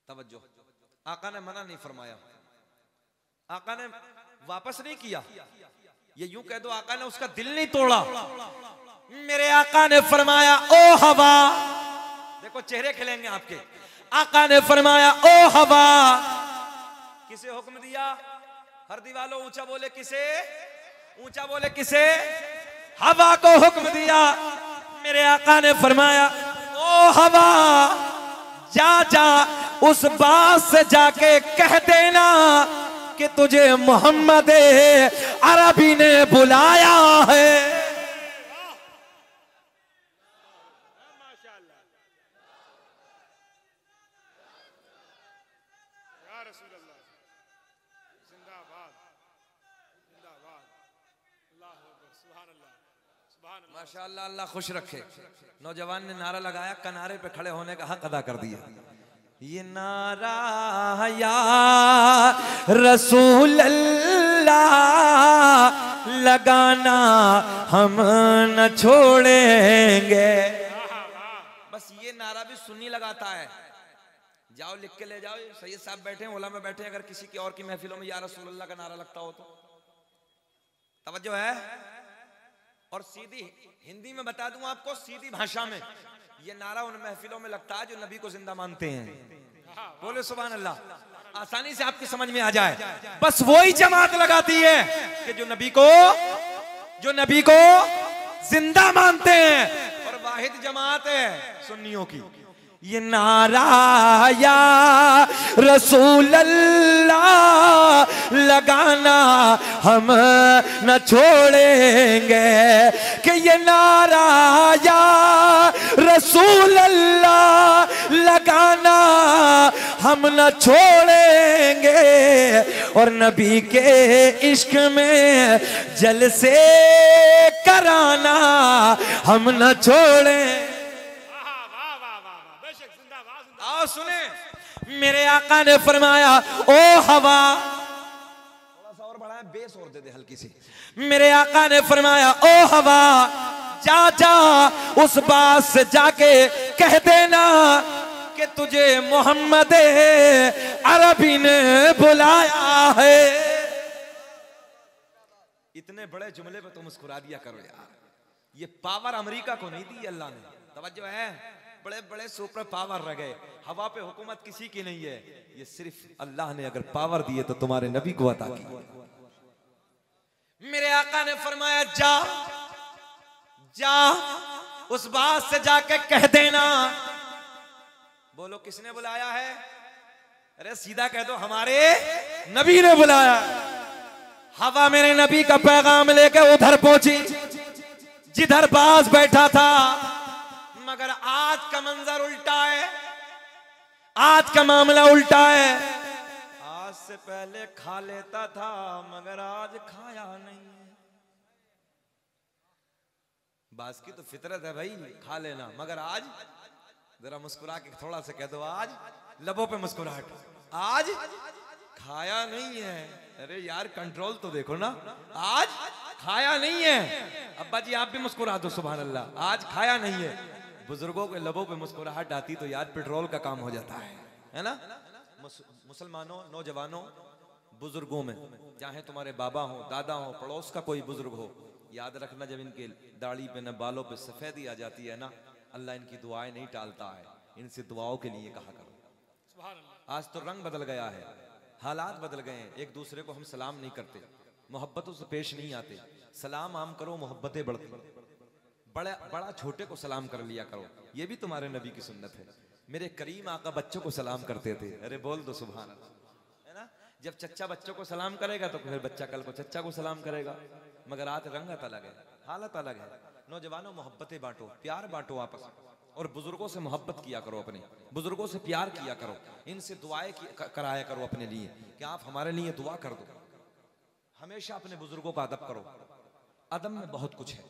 तवज्जो, आका ने मना नहीं फरमाया, आका ने वापस नहीं किया, ये यूं कह दो आका ने उसका दिल नहीं तोड़ा। मेरे आका ने फरमाया, ओ हवा, देखो चेहरे खिलेंगे आपके, आका ने फरमाया, ओ हवा, किसे हुक्म दिया? हर दीवालों ऊंचा बोले किसे? ऊंचा बोले किसे? हवा को हुक्म दिया। मेरे आका ने फरमाया, ओ हवा, जा जा उस बात से जाके कह देना कि तुझे मोहम्मद अरबी ने बुलाया है। माशाअल्लाह, अल्लाह खुश रखे। नौजवान ने नारा लगाया, किनारे पे खड़े होने का हक अदा कर दिया। ये नारा या रसूल अल्लाह लगाना हम न छोड़ेंगे। बस ये नारा भी सुन्नी लगाता है, जाओ लिख के ले जाओ, सैयद साहब बैठे हैं, उलमा बैठे हैं, अगर किसी की और की महफिलों में या रसूल अल्लाह का नारा लगता हो तो तवज्जो है। और सीधी हिंदी में बता दूं आपको, सीधी भाषा में ये नारा उन महफिलों में लगता है जो नबी को जिंदा मानते हैं। बोले सुभान अल्लाह, आसानी से आपकी समझ में आ जाए। बस वही जमात लगाती है कि जो नबी को जिंदा मानते हैं, और वाहिद जमात है सुन्नियों की। ये नारा या रसूल अल्लाह लगाना हम न छोड़ेंगे, कि ये नारा या रसूल अल्लाह लगाना हम न छोड़ेंगे, और नबी के इश्क में जलसे कराना हम न छोड़ें। सुने, मेरे आका ने फरमाया, ओ हवा, थोड़ा सा और बढ़ाया, बेस और दे दे हल्की सी। मेरे आका ने फरमाया, ओ हवा, जा जा उस बात से जाके कह देना कि तुझे मोहम्मद अरबी ने बुलाया है। इतने बड़े जुमले पे तो मुस्कुरा दिया करो यार। ये पावर अमेरिका को नहीं दी अल्लाह ने, तवज्जो है। बड़े बड़े सुपर पावर रह गए, हवा पे हुकूमत किसी की नहीं है। ये सिर्फ अल्लाह ने अगर पावर दिए तो तुम्हारे नबी को अता की। मेरे आका ने फरमाया जा जा उस बात से जाके कह देना। बोलो किसने बुलाया है? अरे सीधा कह दो हमारे नबी ने बुलाया। हवा मेरे नबी का पैगाम लेके उधर पहुंची जिधर बाज बैठा था, मगर आज का मंजर उल्टा है, आज का मामला उल्टा है। आज से पहले खा लेता था मगर आज खाया नहीं है। बाज की तो फितरत है भाई, खा लेना, मगर आज जरा मुस्कुरा के थोड़ा सा कह दो, आज लबों पे मुस्कुराहट, आज खाया नहीं है। अरे यार कंट्रोल तो देखो ना, आज खाया नहीं है। अब्बा जी आप भी मुस्कुरा दो सुभान अल्लाह, आज खाया नहीं है। बुजुर्गों के लबों पे मुस्कुराहट आती तो यार पेट्रोल का काम हो जाता है ना। मुसलमानों, नौजवानों, बुजुर्गों में चाहे तुम्हारे बाबा हो, दादा हो, पड़ोस का कोई बुजुर्ग हो, याद रखना जब इनके दाढ़ी पे न बालों पे सफेदी आ जाती है ना, अल्लाह इनकी दुआएं नहीं टालता है। इनसे दुआओं के लिए कहा करो। आज तो रंग बदल गया है, हालात बदल गए हैं। एक दूसरे को हम सलाम नहीं करते, मोहब्बतों से पेश नहीं आते। सलाम आम करो, मोहब्बतें बढ़ती। बड़ा छोटे को सलाम कर लिया करो, ये भी तुम्हारे नबी की सुन्नत है। मेरे करीम आका बच्चों को सलाम करते थे। अरे बोल दो सुभान अल्लाह, है ना। जब चच्चा बच्चों को सलाम करेगा तो फिर बच्चा कल को चच्चा को सलाम करेगा। मगर आज रंगत अलग है, हालत अलग है। नौजवानों मोहब्बतें बांटो, प्यार बांटो आपस में, और बुजुर्गों से मोहब्बत किया करो, अपने बुजुर्गों से प्यार किया करो, इनसे दुआएं कराया करो अपने लिए कि आप हमारे लिए दुआ कर दो। हमेशा अपने बुजुर्गों का अदब करो। अदब में बहुत कुछ है,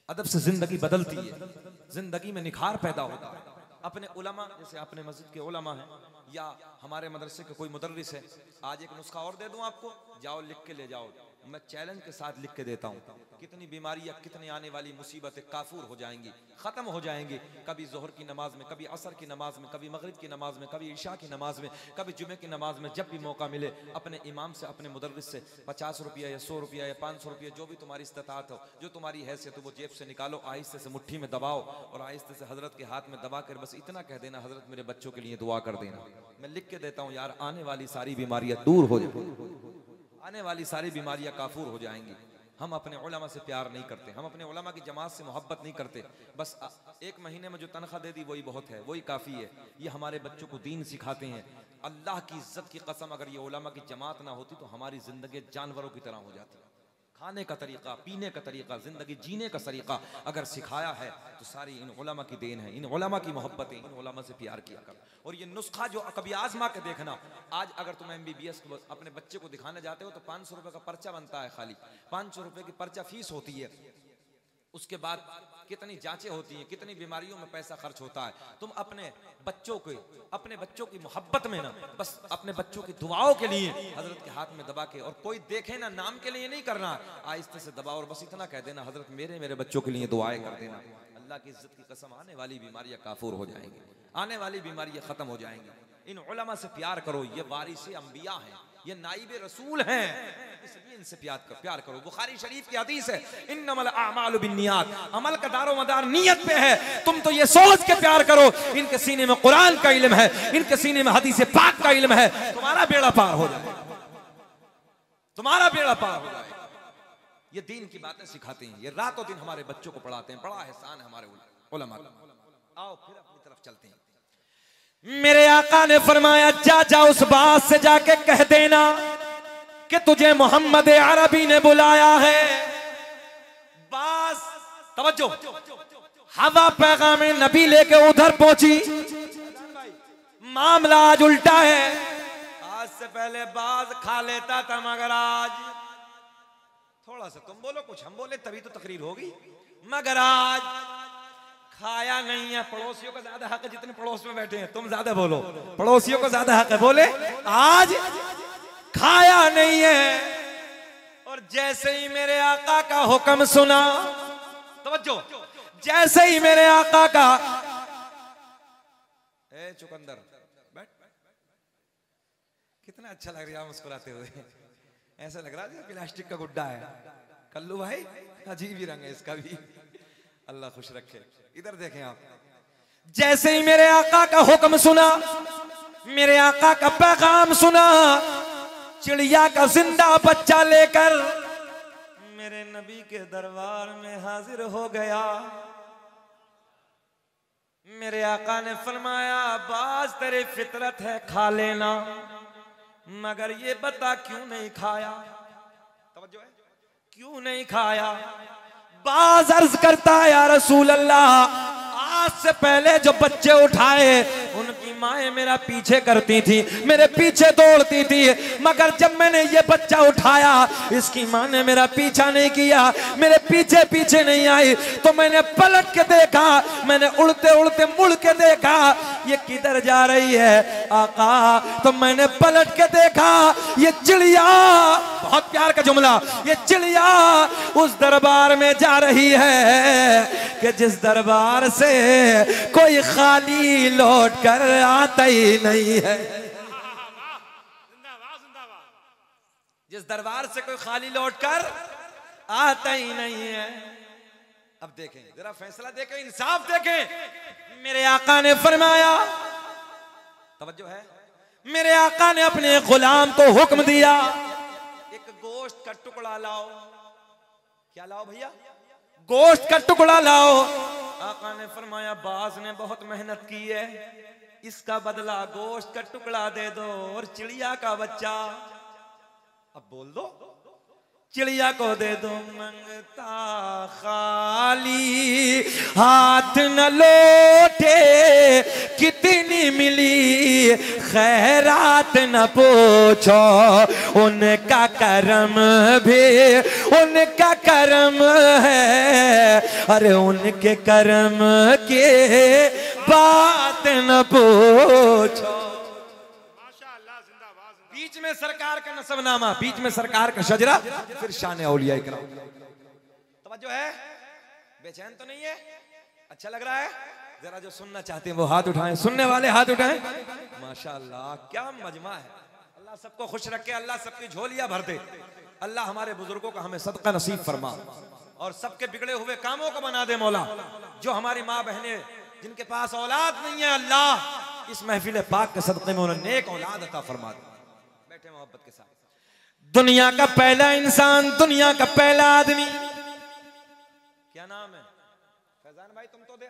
अदब से जिंदगी बदलती है, जिंदगी में निखार पैदा होता है। अपने उलमा, जैसे अपने मस्जिद के उलमा हैं या हमारे मदरसे के कोई मुदर्रिस है, आज एक नुस्खा और दे दूं आपको, जाओ लिख के ले जाओ। मैं चैलेंज के साथ लिख के देता हूँ, कितनी बीमारियां, कितनी आने वाली मुसीबतें काफूर हो जाएंगी, खत्म हो जाएंगी। कभी जोहर की नमाज में, कभी असर की नमाज में, कभी मगरिब की नमाज में, कभी इशा की नमाज में, कभी जुमे की नमाज में, जब भी मौका मिले अपने इमाम से, अपने मुदर्रिस से 50 रुपया या 100 रुपया या 500 रुपया, जो भी तुम्हारी इस्तात हो, जो तुम्हारी हैसियत हो, वो जेब से निकालो, आहिस्ते से मुट्ठी में दबाओ और आहिस्ते से हजरत के हाथ में दबा कर बस इतना कह देना, हजरत मेरे बच्चों के लिए दुआ कर देना। मैं लिख के देता हूँ यार, आने वाली सारी बीमारियां दूर हो जाएंगी, आने वाली सारी बीमारियां काफूर हो जाएंगी। हम अपने उलमा से प्यार नहीं करते, हम अपने उलमा की जमात से मोहब्बत नहीं करते। बस एक महीने में जो तनख्वाह दे दी वही बहुत है, वही काफ़ी है। ये हमारे बच्चों को दीन सिखाते हैं। अल्लाह की इज्जत की कसम, अगर ये उलमा की जमात ना होती तो हमारी ज़िंदगी जानवरों की तरह हो जाती। खाने का तरीका, पीने का तरीका, ज़िंदगी जीने का तरीका अगर सिखाया है तो सारी इन उलमा की देन है, इन उलमा की मोहब्बतें, इन उलमा से प्यार किया कर। और ये नुस्खा जो कभी आजमा के देखना, आज अगर तुम MBBS अपने बच्चे को दिखाने जाते हो तो 500 रुपये का पर्चा बनता है, खाली 500 रुपये की पर्चा फीस होती है। उसके बाद कितनी जांचें होती हैं, कितनी बीमारियों में पैसा खर्च होता है। तुम अपने बच्चों की मोहब्बत में ना, बस अपने बच्चों की दुआओं के लिए हजरत के हाथ में दबा के, और कोई देखे ना, नाम के लिए नहीं करना, आहिस्ते से दबाओ और बस इतना कह देना, हजरत मेरे बच्चों के लिए दुआएं कर देना। अल्लाह की इज्जत की कसम, आने वाली बीमारियां काफूर हो जाएंगी, आने वाली बीमारियां खत्म हो जाएंगी। इन उलमा से प्यार करो, ये वारिसे अंबिया हैं, ये नाइबे रसूल हैं, इसलिए इनसे प्यार करो। बुखारी शरीफ की हदीस है, इन्नमल आमालु बिन्नियात, अमल का दारो मदार नियत पे है। तुम तो ये सोच के प्यार करो, इनके सीने में कुरान का इल्म है, इनके सीने में हदीस पाक का इल्म है, तुम्हारा बेड़ा पार हो जाएगा, तुम्हारा बेड़ा पार हो जाएगा। ये दीन की बातें सिखाते हैं, ये रातों दिन हमारे बच्चों को पढ़ाते हैं, बड़ा एहसान है हमारे उलमा। आओ फिर अपनी तरफ चलते हैं। मेरे आका ने फरमाया, जा उस बात से जाके कह देना कि तुझे मोहम्मद अरबी ने बुलाया है। बस तवज्जो, हवा पैगाम नबी लेके उधर पहुंची, मामला आज उल्टा है। आज से पहले बाज खा लेता था मगर आज थोड़ा सा, तुम बोलो कुछ, हम बोले तभी तो तकरीर होगी, मगर आज खाया नहीं है। पड़ोसियों का ज्यादा हक है, जितने पड़ोस में बैठे हैं, तुम ज्यादा बोलो, पड़ोसियों का ज्यादा हक है, बोले आज खाया नहीं है। और जैसे ही मेरे आका का हुक्म सुना, तवज्जो, जैसे ही मेरे आका का, ए चुकंदर बैठ, कितना अच्छा लग रहा है मुस्कुराते हुए, ऐसा लग रहा है प्लास्टिक का गुड्डा है। कल्लू भाई अजीब ही रंग है इसका भी, अल्लाह खुश रखे। इधर देखें आप, जैसे ही मेरे आका का हुक्म सुना, मेरे आका का पैगाम सुना, चिड़िया का जिंदा बच्चा लेकर मेरे नबी के दरबार में हाजिर हो गया। मेरे आका ने फरमाया, बाज तेरी फितरत है, खा लेना, मगर ये बता क्यों नहीं खाया? तवज्जो है, क्यों नहीं खाया? बाज अर्ज करता है, या रसूल अल्लाह, आज से पहले जो बच्चे उठाए उनकी माएं मेरा पीछे करती थी, मेरे पीछे दौड़ती थी, मगर जब मैंने ये बच्चा उठाया इसकी मां ने मेरा पीछा नहीं किया, मेरे पीछे पीछे नहीं आई। तो मैंने पलट के देखा, मैंने उड़ते उड़ते मुड़ के देखा, ये किधर जा रही है आका? तो मैंने पलट के देखा, ये चिड़िया, बहुत प्यार का जुमला, ये चिड़िया उस दरबार में जा रही है कि जिस दरबार से कोई खाली लौट कर आता ही नहीं है, जिस दरबार से कोई खाली लौट कर आता ही नहीं है। अब देखें जरा, फैसला देखें, इंसाफ देखें। मेरे आका ने फरमाया, तवज्जो है, मेरे आका ने अपने गुलाम को हुक्म दिया, एक गोश्त का टुकड़ा लाओ। क्या लाओ भैया? गोश्त का टुकड़ा लाओ। आका ने फरमाया, बाज ने बहुत मेहनत की है, इसका बदला गोश्त का टुकड़ा दे दो और चिड़िया का बच्चा, अब बोल दो, चिड़िया को दे दो। मंगता खाली हाथ न लौटे, कितनी मिली खैरात न पूछो, उनका करम भी उनका करम है, अरे उनके करम के बात न पूछो। बीच में सरकार का नसबनामा, बीच में सरकार का शजरा, फिर शान औलिया इकराम। तवज्जो है, बेचैन तो नहीं है? अच्छा लग रहा है? जरा जो सुनना चाहते हैं वो हाथ उठाएं, सुनने वाले हाथ उठाएं। माशाअल्लाह क्या मजमा है। अल्लाह सबको खुश रखे, अल्लाह सबकी झोलियां भर दे, अल्लाह हमारे बुजुर्गों का हमें सदका नसीब फरमा और सबके बिगड़े हुए कामों को बना दे मौला। जो हमारी माँ बहनें जिनके पास औलाद नहीं है, अल्लाह इस महफिल पाक के सदक़े में उन्हें नेक औलाद अता फरमा दे। बैठे मोहब्बत के साथ। दुनिया का पहला इंसान, दुनिया का पहला आदमी, क्या नाम है? फैजान भाई तुम तो दे